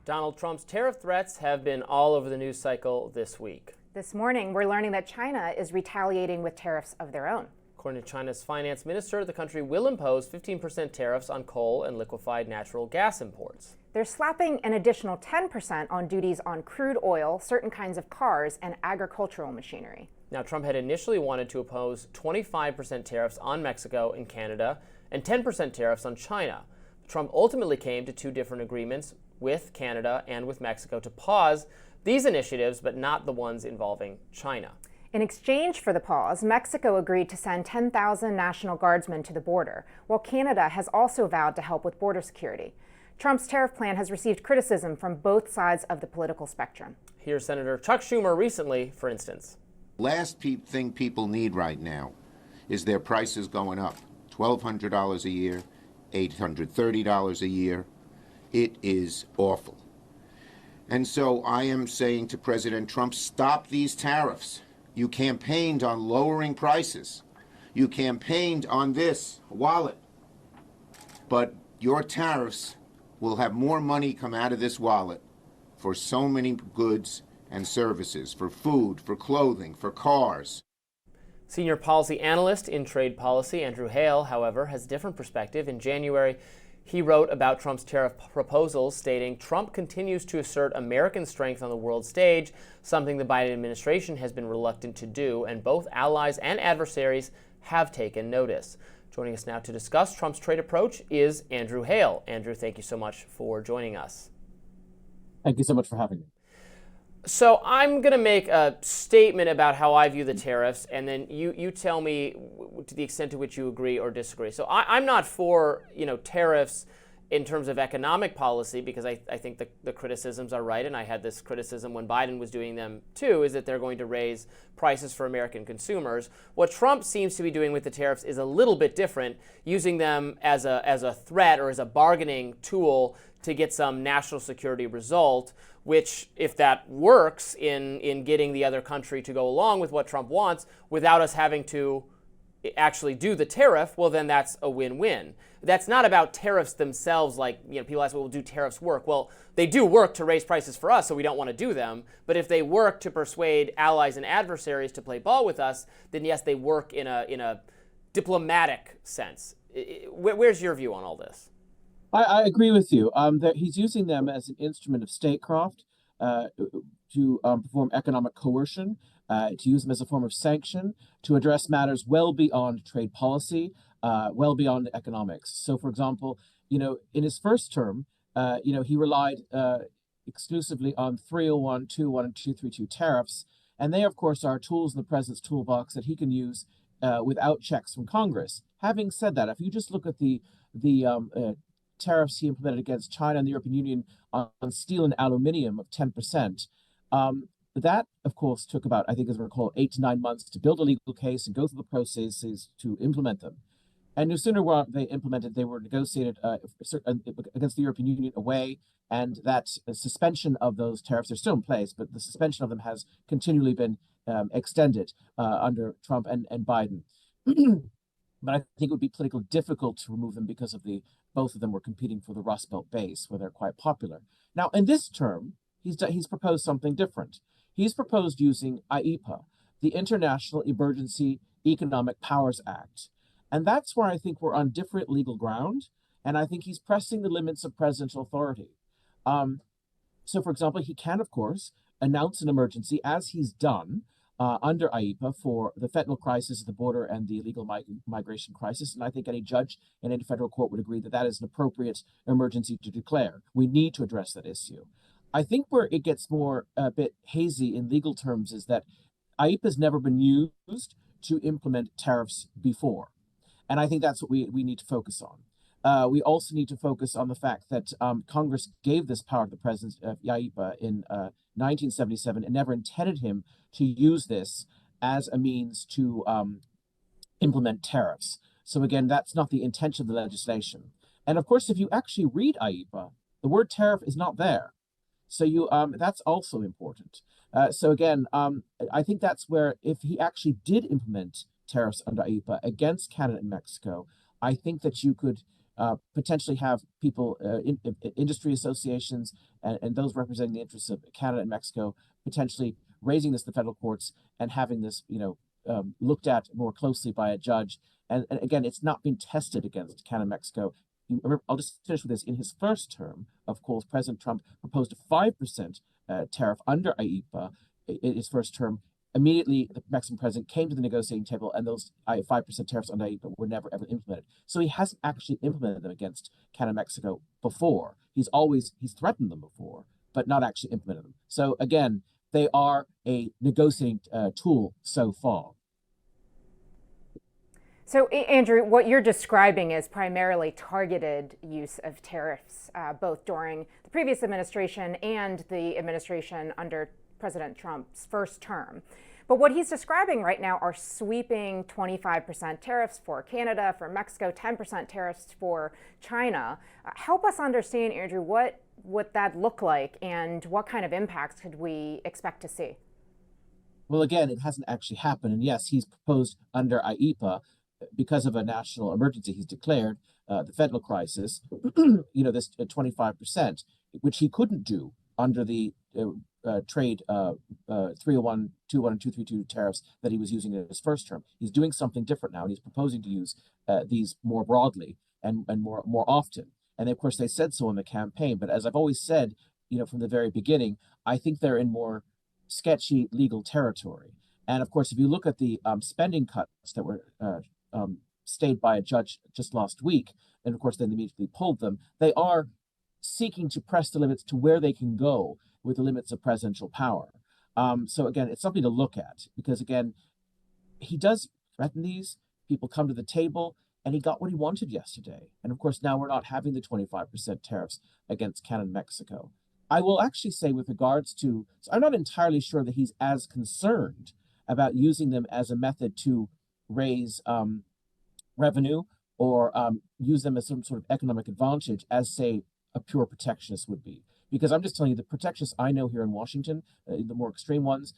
Donald Trump's tariff threats have been all over the news cycle this week. This morning, we're learning that China is retaliating with tariffs of their own. According to China's finance minister, the country will impose 15% tariffs on coal and liquefied natural gas imports. They're slapping an additional 10% on duties on crude oil, certain kinds of cars, and agricultural machinery. Now, Trump had initially wanted to impose 25% tariffs on Mexico and Canada and 10% tariffs on China. Trump ultimately came to two different agreements with Canada and with Mexico to pause these initiatives, but not the ones involving China. In exchange for the pause, Mexico agreed to send 10,000 National Guardsmen to the border, while Canada has also vowed to help with border security. Trump's tariff plan has received criticism from both sides of the political spectrum. Here's Senator Chuck Schumer recently, for instance. Last thing people need right now is their prices going up. $1,200 a year, $830 a year. It is awful. And so I am saying to President Trump, stop these tariffs. You campaigned on lowering prices. You campaigned on this wallet. But your tariffs will have more money come out of this wallet for so many goods and services, for food, for clothing, for cars. Senior policy analyst in trade policy Andrew Hale, however, has a different perspective. In January, he wrote about Trump's tariff proposals, stating Trump continues to assert American strength on the world stage, something the Biden administration has been reluctant to do, and both allies and adversaries have taken notice. Joining us now to discuss Trump's trade approach is Andrew Hale. Andrew, thank you so much for joining us. Thank you so much for having me. So I'm going to make a statement about how I view the tariffs, and then you tell me to the extent to which you agree or disagree. So I'm not for, tariffs in terms of economic policy, because I think the criticisms are right, and I had this criticism when Biden was doing them too, is that they're going to raise prices for American consumers. What Trump seems to be doing with the tariffs is a little bit different, using them as a threat or as a bargaining tool to get some national security result, which, if that works in getting the other country to go along with what Trump wants without us having to actually do the tariff, well, then that's a win-win. That's not about tariffs themselves. Like, people ask, well, do tariffs work? Well, they do work to raise prices for us, so we don't want to do them. But if they work to persuade allies and adversaries to play ball with us, then yes, they work in a diplomatic sense. Where's your view on all this? I agree with you. That he's using them as an instrument of statecraft to perform economic coercion, to use them as a form of sanction, to address matters well beyond trade policy, well beyond economics. So, for example, in his first term, he relied exclusively on 301, 21, and 232 tariffs. And they, of course, are tools in the president's toolbox that he can use without checks from Congress. Having said that, if you just look at the tariffs he implemented against China and the European Union on steel and aluminium of 10%. That, of course, took about, I think, as I recall, 8 to 9 months to build a legal case and go through the processes to implement them. And no sooner were they implemented, they were negotiated against the European Union away, and that suspension of those tariffs are still in place, but the suspension of them has continually been extended under Trump and Biden. But I think it would be politically difficult to remove them because of both of them were competing for the Rust Belt base, where they're quite popular. Now, in this term, he's proposed something different. He's proposed using IEEPA, the International Emergency Economic Powers Act. And that's where I think we're on different legal ground, and I think he's pressing the limits of presidential authority. So, for example, he can, of course, announce an emergency, as he's done, under IEEPA for the fentanyl crisis at the border and the illegal migration crisis. And I think any judge in any federal court would agree that that is an appropriate emergency to declare. We need to address that issue. I think where it gets a bit hazy in legal terms is that IEEPA has never been used to implement tariffs before. And I think that's what we need to focus on. We also need to focus on the fact that Congress gave this power to the president of IEEPA in 1977 and never intended him to use this as a means to implement tariffs. So again, that's not the intention of the legislation. And of course, if you actually read IEEPA, the word tariff is not there. So that's also important. So again, I think that's where, if he actually did implement tariffs under IEEPA against Canada and Mexico, I think that you could potentially have people, industry associations, and those representing the interests of Canada and Mexico, potentially raising this to the federal courts and having this, looked at more closely by a judge. And again, it's not been tested against Canada and Mexico. I'll just finish with this. In his first term, of course, President Trump proposed a 5% tariff under IEEPA in his first term. Immediately, the Mexican president came to the negotiating table, and those 5% tariffs under IEEPA were never ever implemented. So he hasn't actually implemented them against Canada and Mexico before. He's threatened them before, but not actually implemented them. So again, they are a negotiating tool so far. So, Andrew, what you're describing is primarily targeted use of tariffs, both during the previous administration and the administration under President Trump's first term. But what he's describing right now are sweeping 25% tariffs for Canada, for Mexico, 10% tariffs for China. Help us understand, Andrew, what that look like and what kind of impacts could we expect to see? Well, again, it hasn't actually happened. And yes, he's proposed under IEEPA, because of a national emergency he's declared, the federal crisis, this 25%, which he couldn't do under the trade 301, 21, and 232 tariffs that he was using in his first term. He's doing something different now, and he's proposing to use these more broadly and more often. And of course, they said so in the campaign. But as I've always said, from the very beginning, I think they're in more sketchy legal territory. And of course, if you look at the spending cuts that were stayed by a judge just last week, and of course then immediately pulled them, they are seeking to press the limits to where they can go with the limits of presidential power. So again, it's something to look at, because again, he does threaten these. People come to the table, and he got what he wanted yesterday. And of course, now we're not having the 25% tariffs against Canada and Mexico. I will actually say, with regards to, so I'm not entirely sure that he's as concerned about using them as a method to raise revenue or use them as some sort of economic advantage as, say, a pure protectionist would be. Because I'm just telling you, the protectionists I know here in Washington, the more extreme ones,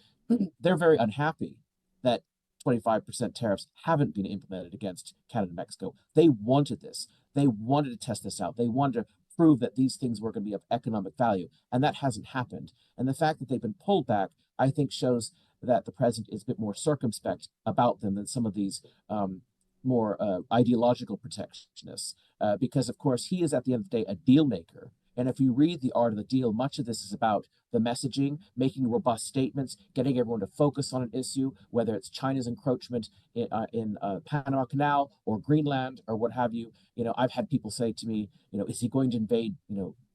they're very unhappy that 25% tariffs haven't been implemented against Canada and Mexico. They wanted this. They wanted to test this out. They wanted to prove that these things were going to be of economic value, and that hasn't happened. And the fact that they've been pulled back, I think, shows that the president is a bit more circumspect about them than some of these more ideological protectionists, because of course he is at the end of the day a deal maker. And if you read The Art of the Deal, much of this is about the messaging, making robust statements, getting everyone to focus on an issue, whether it's China's encroachment in Panama Canal or Greenland or what have you. I've had people say to me, is he going to invade,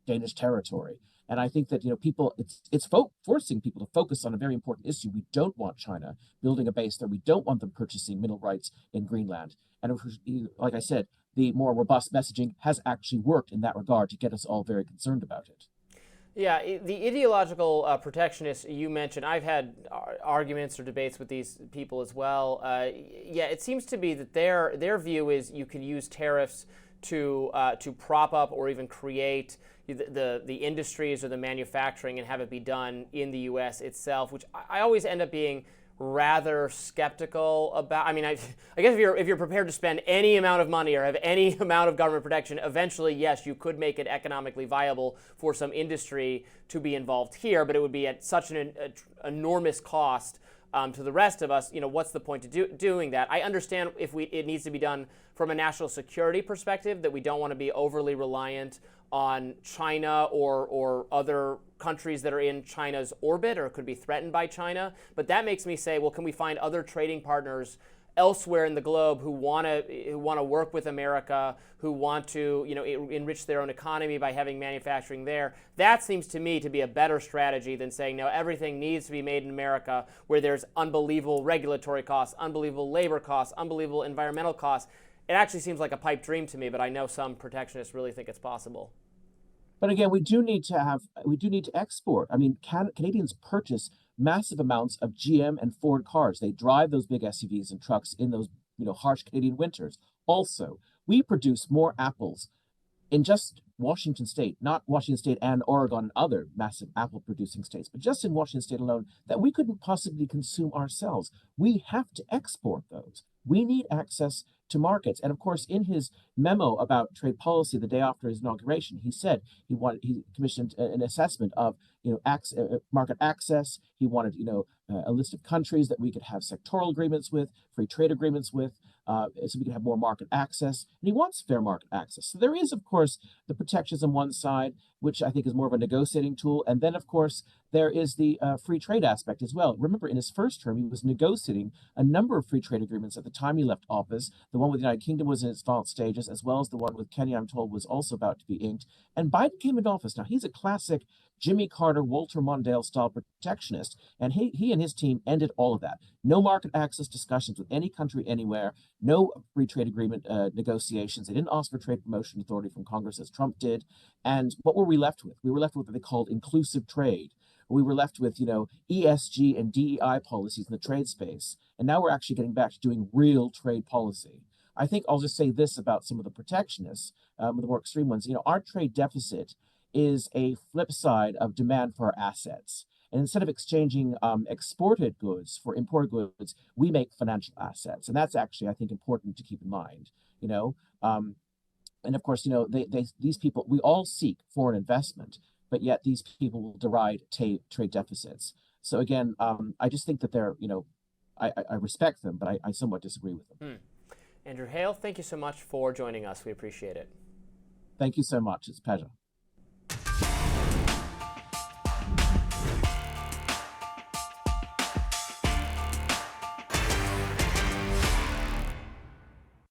Danish territory? And I think that, people, it's forcing people to focus on a very important issue. We don't want China building a base there. We don't want them purchasing mineral rights in Greenland. And like I said, the more robust messaging has actually worked in that regard to get us all very concerned about it. Yeah, the ideological protectionists you mentioned, I've had arguments or debates with these people as well. Yeah, it seems to be that their view is you can use tariffs to prop up or even create the industries or the manufacturing and have it be done in the U.S. itself, which I always end up being rather skeptical about. I mean, I guess if you're prepared to spend any amount of money or have any amount of government protection, eventually, yes, you could make it economically viable for some industry to be involved here, but it would be at such an enormous cost to the rest of us. What's the point of doing that? I understand if it needs to be done from a national security perspective, that we don't want to be overly reliant on China or other countries that are in China's orbit or could be threatened by China. But that makes me say, well, can we find other trading partners elsewhere in the globe who want to work with America, who want to enrich their own economy by having manufacturing there? That seems to me to be a better strategy than saying, no, everything needs to be made in America, where there's unbelievable regulatory costs, unbelievable labor costs, unbelievable environmental costs. It actually seems like a pipe dream to me, but I know some protectionists really think it's possible. But again, we do need to export. I mean, Canadians purchase massive amounts of GM and Ford cars. They drive those big SUVs and trucks in those harsh Canadian winters. Also, we produce more apples in just Washington State, not Washington State and Oregon and other massive apple producing states, but just in Washington State alone, that we couldn't possibly consume ourselves. We have to export those. We need access to markets. And of course, in his memo about trade policy the day after his inauguration, he said he commissioned an assessment of market access. He wanted a list of countries that we could have sectoral agreements with, free trade agreements with, so we could have more market access. And he wants fair market access. So there is, of course, the protections on one side, which I think is more of a negotiating tool. And then, of course, there is the free trade aspect as well. Remember, in his first term, he was negotiating a number of free trade agreements at the time he left office. The one with the United Kingdom was in its final stages, as well as the one with Kenya, I'm told, was also about to be inked. And Biden came into office. Now, he's a classic Jimmy Carter, Walter Mondale style protectionist, and he and his team ended all of that. No market access discussions with any country anywhere, no free trade agreement negotiations. They didn't ask for trade promotion authority from Congress as Trump did. And what were we left with? We were left with what they called inclusive trade. We were left with, ESG and DEI policies in the trade space. And now we're actually getting back to doing real trade policy. I think I'll just say this about some of the protectionists, the more extreme ones. Our trade deficit is a flip side of demand for our assets. And instead of exchanging exported goods for imported goods, we make financial assets. And that's actually, I think, important to keep in mind, and of course, these people, we all seek foreign investment, but yet these people will deride trade deficits. So again, I just think that they're, I respect them, but I somewhat disagree with them. Andrew Hale, thank you so much for joining us. We appreciate it. Thank you so much. It's a pleasure.